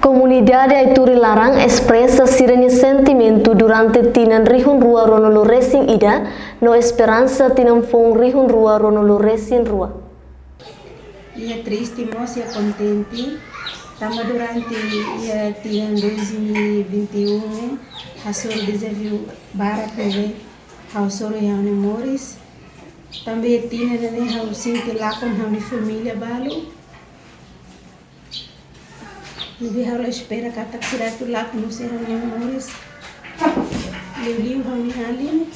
Comunidade Aituri Larang expressa sirene sentimento durante tinan rihun rua ronolo racing ida, no esperança tinan fong rihun rua ronolo racing rua. Ia triste, mas ia contente. Tama durante ia tinan 2021, hasor desafio barat neve, hausor yang memoris. Também tinan neve hausin que lá com a família balo. Lebih harus espera kata kira tu lak no serang yang moris. Lebih kami alin.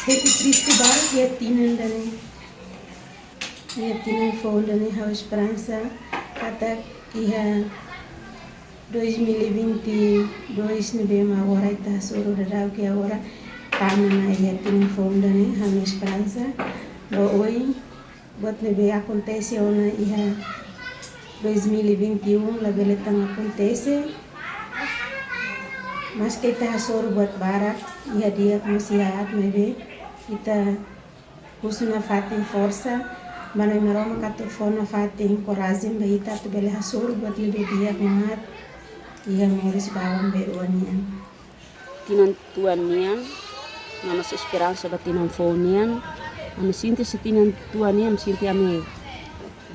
Seti triste barat ya tinan dani. Ya tinan phone dani harus esperança kata iha 2022 novembro agora está soro da que agora tama na ya tinan phone dani harus esperança. Lo oi buat nebe acontece ona iha 2021 la beletang acontece mas kita hasor buat barat ya dia kemasihat maybe kita husna fatin força mana meroma katofona fatin korazim baita tu bele hasor buat lebih dia mat ia moris bawang beruanian tinan tuanian nama esperança batinan fonian ami sinti setinan tuanian sinti ami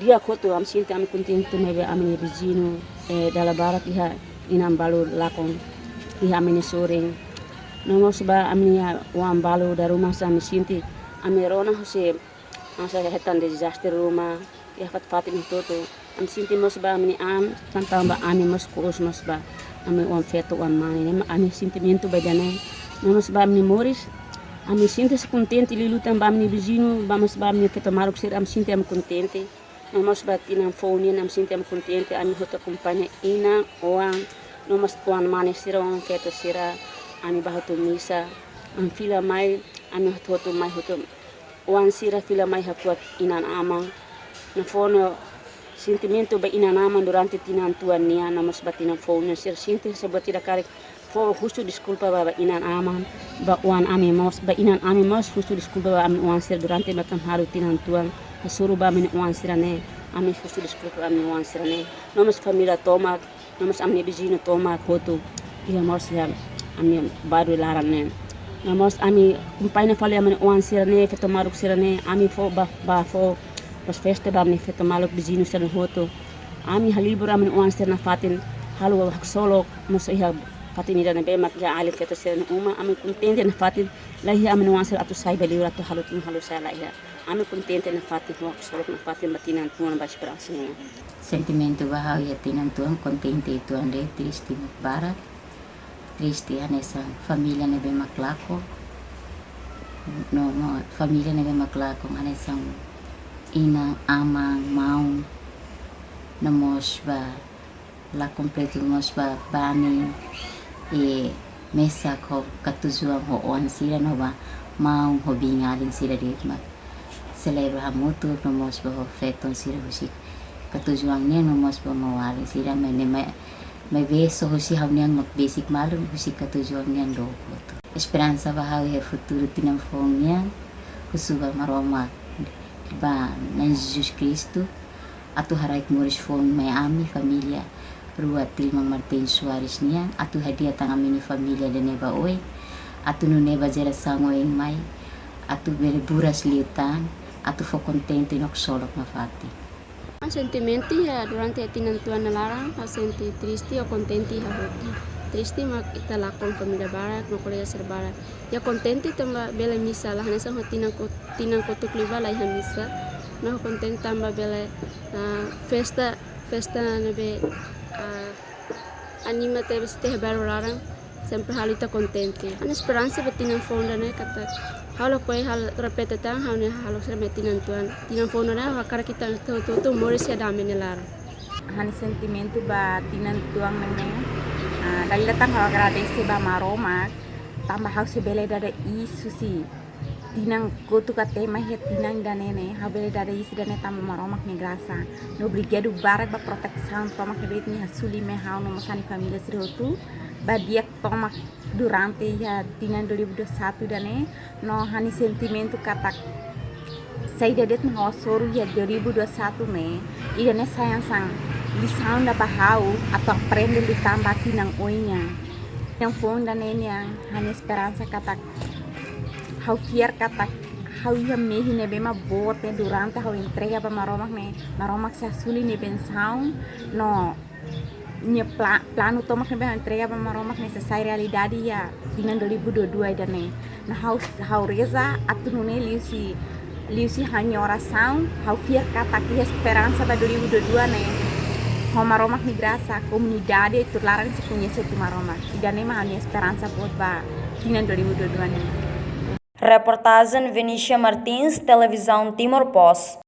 dia koto am sinti am contento mebe amini bizino dalla barat iha inam balu lakon iha amini soring nomo seba amini wan balu da rumah sa ami sinti ami rona hose asa hetan disaster rumah iha fatin toto am sinti mos ba amini am tanta ba ami mos kos mos ba ami wan feto wan mani ami sentimento badane nomo seba amini moris ami sinti se contente lilutan ba amini bizino ba mos ba amini feto marok sir am sinti am contente. Nós batimos fone, nós sentimos contente, a minha outra companhia ina, oang, nós oang manes sira, oang feto sira, a minha bahutu misa, a fila mai, a minha outra mai outra, oang sira fila mai hakuat inan ama, na fone sentimento ba inan ama durante tinan tuan nia, nós batimos fone, sira senti sebab tidak karek, fo justo desculpa ba inan ama, ba oang ami mos, ba inan ami mos justo desculpa ba ami oang sira durante makan haru tinan tuan. Suruh ba min uang sirane, ami khusus diskup ami uang sirane. Nomas família toma, nomas ami bizino toma koto, ia mos ya ami baru larane. Nomas ami kumpaina fali ami uang sirane, feto maruk sirane, ami fo ba fo pas festa ba ami feto maruk bizino sirane koto. Ami halibur ami uang sirana fatin, halu hak solo mos ia fatin ida nabe mak ya alif feto sirane uma, ami contente na fatin, lahi ami uang sir atu sai beli atu halu sai lahi. Ami contente na fatin ho solo na fatin batinan tuan ba esperança. Sentimento bahau ya tinan tuan contente itu ande triste barat. Triste anesa família nebe maklako. No família nebe maklako anesa ina ama mau namos ba la completo mos ba bani e mesa ko katuzuan ho on sira no ba mau ho bingalin sira ditma celebra mutu nomos bahwa feton sira husi katujuangnya nomos bahwa mawali sira me beso husi hauniang mak basic malum husi katujuangnya do esperança bahwa ya futuro tinang fongnya husuba maroma ba na Jesus Cristo atu haraik moris fong may ami familia rua Tilmang Martin Suarez niya atu hadiah tang amini familia de neba oi atu no neba jera sangoing mai atu bere buras liutan atu fo contente nok solok na fati. Sentimento ya durante tinan tuan nalarang, senti triste o contente ha hoti. Triste mak ita lakon família barat, no kolega ser barat. Ya contente tamba bela misa lah nesa tinan ko tukliba lah ha misa. No contente tamba bela festa nabe anima te beste baru larang. Sempre halita contente. Ana esperança batinan fonda ne kata halo koi hal repete tang hal ne halo ser batinan tuan tinan fonda ne hakar kita tu moris ya dame ne lar. Han sentimento ba tinan tuang nene. Dali datang hal agradece ba maroma tambah hal sebele dada isusi. Tinang kotu kate mahe tinang danene habele dada isi dane tambah maroma ne grasa. No brigado barak ba proteção toma que bet ni hasuli me hau no masani família sirhotu. Badiak tomak durante ya tinan 2021 dane no hani sentimento katak saya dedet no soru ya 2021 me idane sayang sang lição da bahau atau aprende ditambah tinang oinya yang phone dan yang hanya esperança kata hau fiar kata hau ia mehi ne bema bote durante hau entrega pa maromak se asuli ne benção no minha plano tomak ne bema entrega pa maromak necessária realidade ya tinan 2022 dan ne na hau reza atu nune liusi hanya oração hau fiar kata que esperança para 2022 ne hau maromak ni graça comunidade itu larang se conhecer tu maromak dan ne hanya esperança buat ba tinan 2022 ne. Reportagem Venícia Martins, Televisão Timor Pós.